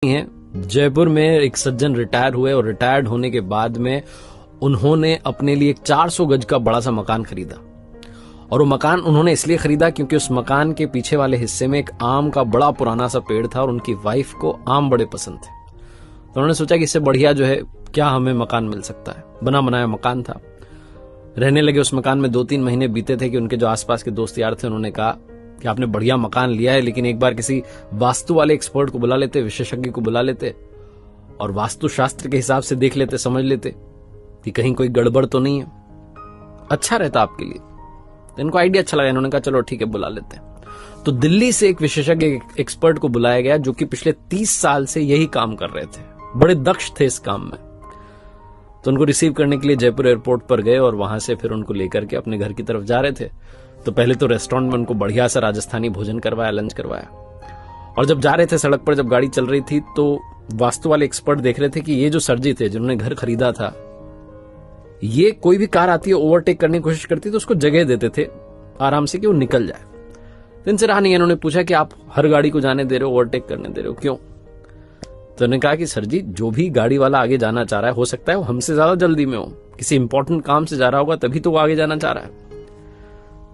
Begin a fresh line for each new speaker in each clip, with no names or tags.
है। जयपुर में एक सज्जन रिटायर हुए और रिटायर्ड होने के बाद में उन्होंने अपने लिए एक 400 गज का बड़ा सा मकान खरीदा। और वो मकान उन्होंने इसलिए खरीदा क्योंकि उस मकान के पीछे वाले हिस्से में एक आम का बड़ा पुराना सा पेड़ था और उनकी वाइफ को आम बड़े पसंद थे। तो उन्होंने सोचा कि इससे बढ़िया जो है क्या हमें मकान मिल सकता है। बना बनाया मकान था। रहने लगे उस मकान में। 2-3 महीने बीते थे कि उनके जो आसपास के दोस्त यार थे उन्होंने कहा कि आपने बढ़िया मकान लिया है, लेकिन एक बार किसी वास्तु वाले एक्सपर्ट को बुला लेते, विशेषज्ञ को बुला लेते और वास्तुशास्त्र के हिसाब से देख लेते, समझ लेते कि कहीं कोई गड़बड़ तो नहीं है, अच्छा रहता आपके लिए। तो इनको आइडिया अच्छा लगा। इन्होंने कहा चलो ठीक है बुला लेते हैं। तो दिल्ली से एक विशेषज्ञ एक्सपर्ट को बुलाया गया जो कि पिछले 30 साल से यही काम कर रहे थे, बड़े दक्ष थे इस काम में। तो उनको रिसीव करने के लिए जयपुर एयरपोर्ट पर गए और वहां से फिर उनको लेकर के अपने घर की तरफ जा रहे थे। तो पहले तो रेस्टोरेंट में उनको बढ़िया सा राजस्थानी भोजन करवाया, लंच करवाया। और जब जा रहे थे सड़क पर, जब गाड़ी चल रही थी, तो वास्तु वाले एक्सपर्ट देख रहे थे कि ये जो सर जी थे जिन्होंने घर खरीदा था, ये कोई भी कार आती है ओवरटेक करने की कोशिश करती तो उसको जगह देते थे आराम से कि वो निकल जाए। तो इनसे रहा नहीं। इन्होंने पूछा कि आप हर गाड़ी को जाने दे रहे हो, ओवरटेक करने दे रहे हो, क्यों? तो उन्होंने कहा कि सर जी जो भी गाड़ी वाला आगे जाना चाह रहा है, हो सकता है वो हमसे ज्यादा जल्दी में हो, किसी इंपॉर्टेंट काम से जा रहा होगा तभी तो वो आगे जाना चाह रहा है।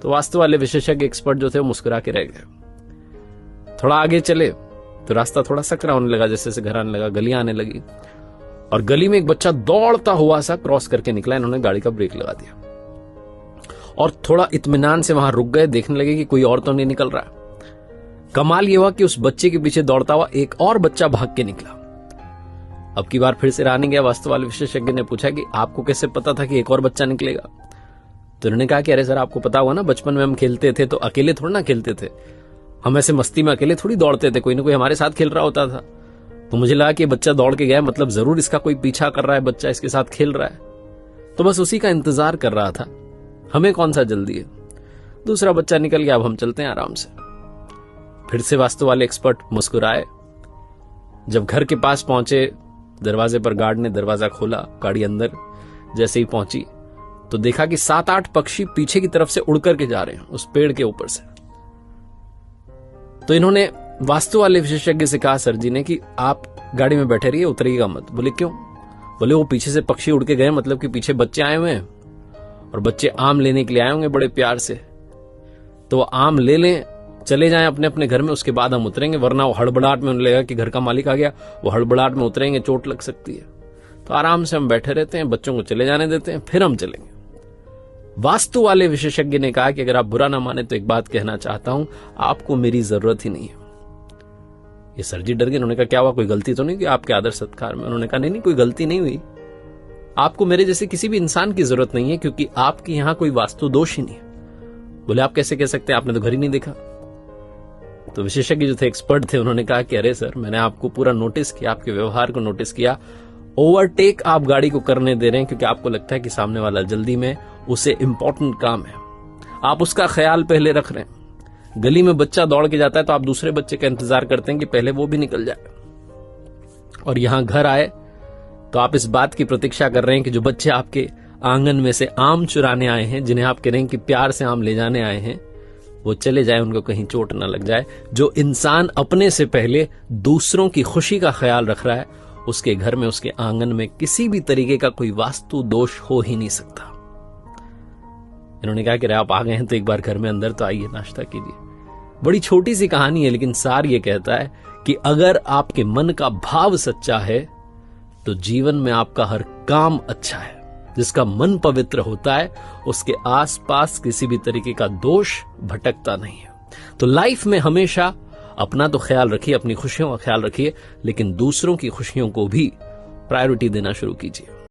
तो वास्तु वाले विशेषज्ञ एक्सपर्ट जो थे वो मुस्कुरा के रह गए। थोड़ा आगे चले तो रास्ता थोड़ा सकरा होने लगा, जैसे जैसे घर आने लगा, गलियां आने लगी और गली में एक बच्चा दौड़ता हुआ सा क्रॉस करके निकला। इन्होंने गाड़ी का ब्रेक लगा दिया और थोड़ा इत्मीनान से वहां रुक गए, देखने लगे कि कोई और तो नहीं निकल रहा। कमाल ये हुआ कि उस बच्चे के पीछे दौड़ता हुआ एक और बच्चा भाग के निकला। अब की बार फिर से रहा नहीं गया। वास्तु वाले विशेषज्ञ ने पूछा कि आपको कैसे पता था कि एक और बच्चा निकलेगा? तो उन्होंने कहा कि अरे सर आपको पता हुआ ना, बचपन में हम खेलते थे तो अकेले थोड़ा ना खेलते थे, हम ऐसे मस्ती में अकेले थोड़ी दौड़ते थे, कोई ना कोई हमारे साथ खेल रहा होता था। तो मुझे लगा कि बच्चा दौड़ के गया, मतलब जरूर इसका कोई पीछा कर रहा है, बच्चा इसके साथ खेल रहा है, तो बस उसी का इंतजार कर रहा था, हमें कौन सा जल्दी है। दूसरा बच्चा निकल गया, अब हम चलते हैं आराम से। फिर से वास्तु वाले एक्सपर्ट मुस्कुराए। जब घर के पास पहुंचे, दरवाजे पर गार्ड ने दरवाजा खोला, गाड़ी अंदर जैसे ही पहुंची तो देखा कि 7-8 पक्षी पीछे की तरफ से उड़ करके जा रहे हैं उस पेड़ के ऊपर से। तो इन्होंने वास्तु वाले विशेषज्ञ से कहा सर जी ने कि आप गाड़ी में बैठे रहिए, उतरिएगा मत। बोले क्यों? बोले वो पीछे से पक्षी उड़ के गए, मतलब कि पीछे बच्चे आए हुए हैं और बच्चे आम लेने के लिए आए होंगे बड़े प्यार से, तो वो आम ले लें, चले जाएं अपने अपने घर में, उसके बाद हम उतरेंगे, वरना वो हड़बड़ाहट में उन्हें लगेगा कि घर का मालिक आ गया, वो हड़बड़ाहट में उतरेंगे, चोट लग सकती है। तो आराम से हम बैठे रहते हैं, बच्चों को चले जाने देते हैं, फिर हम चलेंगे। वास्तु वाले विशेषज्ञ ने कहा कि अगर आप बुरा ना माने तो एक बात कहना चाहता हूं, आपको मेरी जरूरत ही नहीं है। ये सर जी डर गए। उन्होंने कहा क्या हुआ, कोई गलती तो नहीं की आपके आदर सत्कार में? उन्होंने कहा नहीं कोई गलती नहीं हुई, आपको मेरे जैसे किसी भी इंसान की जरूरत नहीं है क्योंकि आपके यहां कोई वास्तु दोष ही नहीं है। बोले आप कैसे कह सकते हैं, आपने तो घर ही नहीं देखा। तो विशेषज्ञ जो थे, एक्सपर्ट थे, उन्होंने कहा कि अरे सर मैंने आपको पूरा नोटिस किया, आपके व्यवहार को नोटिस किया, ओवरटेक आप गाड़ी को करने दे रहे हैं क्योंकि आपको लगता है कि सामने वाला जल्दी में, उसे इंपॉर्टेंट काम है, आप उसका ख्याल पहले रख रहे हैं। गली में बच्चा दौड़ के जाता है तो आप दूसरे बच्चे का इंतजार करते हैं कि पहले वो भी निकल जाए, और यहां घर आए तो आप इस बात की प्रतीक्षा कर रहे हैं कि जो बच्चे आपके आंगन में से आम चुराने आए हैं, जिन्हें आप कह रहे हैं कि प्यार से आम ले जाने आए हैं, वो चले जाए, उनको कहीं चोट ना लग जाए। जो इंसान अपने से पहले दूसरों की खुशी का ख्याल रख रहा है, उसके घर में, उसके आंगन में किसी भी तरीके का कोई वास्तु दोष हो ही नहीं सकता। इन्होंने कहा कि आप आ गए हैं तो एक बार घर में अंदर तो आइए, नाश्ता कीजिए। बड़ी छोटी सी कहानी है, लेकिन सार ये कहता है कि अगर आपके मन का भाव सच्चा है तो जीवन में आपका हर काम अच्छा है। जिसका मन पवित्र होता है उसके आसपास किसी भी तरीके का दोष भटकता नहीं है। तो लाइफ में हमेशा अपना तो ख्याल रखिए, अपनी खुशियों का ख्याल रखिए, लेकिन दूसरों की खुशियों को भी प्रायोरिटी देना शुरू कीजिए।